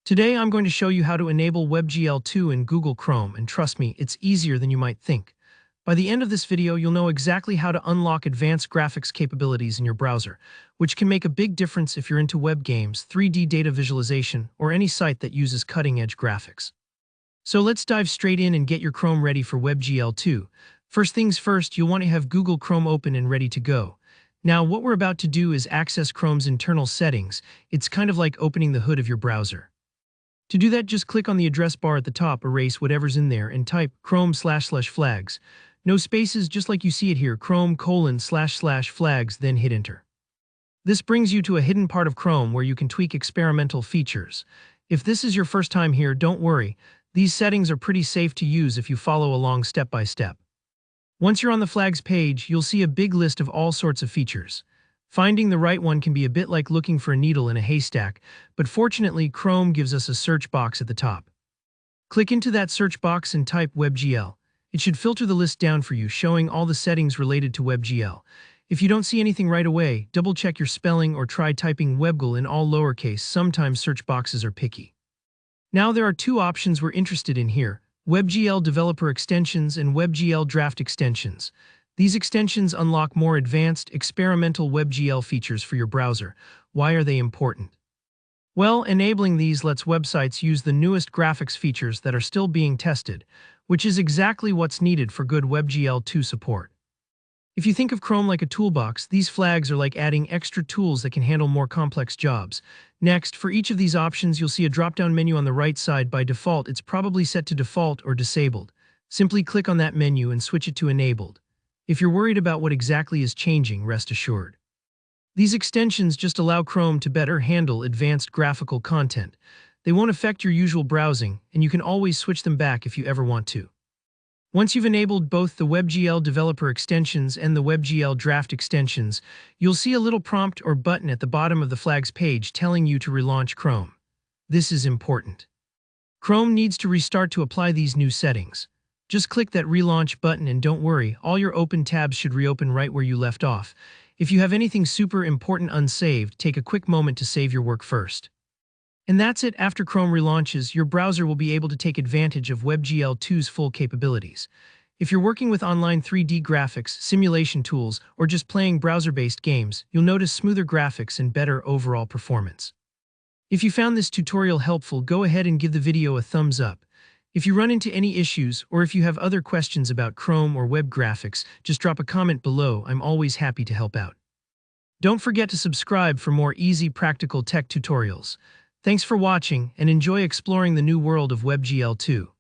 Today I'm going to show you how to enable WebGL 2 in Google Chrome, and trust me, it's easier than you might think. By the end of this video, you'll know exactly how to unlock advanced graphics capabilities in your browser, which can make a big difference if you're into web games, 3D data visualization, or any site that uses cutting-edge graphics. So let's dive straight in and get your Chrome ready for WebGL 2. First things first, you'll want to have Google Chrome open and ready to go. Now, what we're about to do is access Chrome's internal settings. It's kind of like opening the hood of your browser. To do that, just click on the address bar at the top, erase whatever's in there, and type chrome//flags. No spaces, just like you see it here, chrome://flags, then hit enter. This brings you to a hidden part of Chrome where you can tweak experimental features. If this is your first time here, don't worry. These settings are pretty safe to use if you follow along step by step. Once you're on the flags page, you'll see a big list of all sorts of features. Finding the right one can be a bit like looking for a needle in a haystack, but fortunately, Chrome gives us a search box at the top. Click into that search box and type WebGL. It should filter the list down for you, showing all the settings related to WebGL. If you don't see anything right away, double-check your spelling or try typing WebGL in all lowercase. Sometimes search boxes are picky. Now there are two options we're interested in here: WebGL Developer Extensions and WebGL Draft Extensions. These extensions unlock more advanced, experimental WebGL features for your browser. Why are they important? Well, enabling these lets websites use the newest graphics features that are still being tested, which is exactly what's needed for good WebGL 2 support. If you think of Chrome like a toolbox, these flags are like adding extra tools that can handle more complex jobs. Next, for each of these options, you'll see a drop-down menu on the right side. By default, it's probably set to default or disabled. Simply click on that menu and switch it to enabled. If you're worried about what exactly is changing, rest assured. These extensions just allow Chrome to better handle advanced graphical content. They won't affect your usual browsing, and you can always switch them back if you ever want to. Once you've enabled both the WebGL Developer Extensions and the WebGL Draft Extensions, you'll see a little prompt or button at the bottom of the flags page telling you to relaunch Chrome. This is important. Chrome needs to restart to apply these new settings. Just click that relaunch button and don't worry, all your open tabs should reopen right where you left off. If you have anything super important unsaved, take a quick moment to save your work first. And that's it. After Chrome relaunches, your browser will be able to take advantage of WebGL 2's full capabilities. If you're working with online 3D graphics, simulation tools, or just playing browser-based games, you'll notice smoother graphics and better overall performance. If you found this tutorial helpful, go ahead and give the video a thumbs up. If you run into any issues, or if you have other questions about Chrome or web graphics, just drop a comment below. I'm always happy to help out. Don't forget to subscribe for more easy, practical tech tutorials. Thanks for watching, and enjoy exploring the new world of WebGL 2.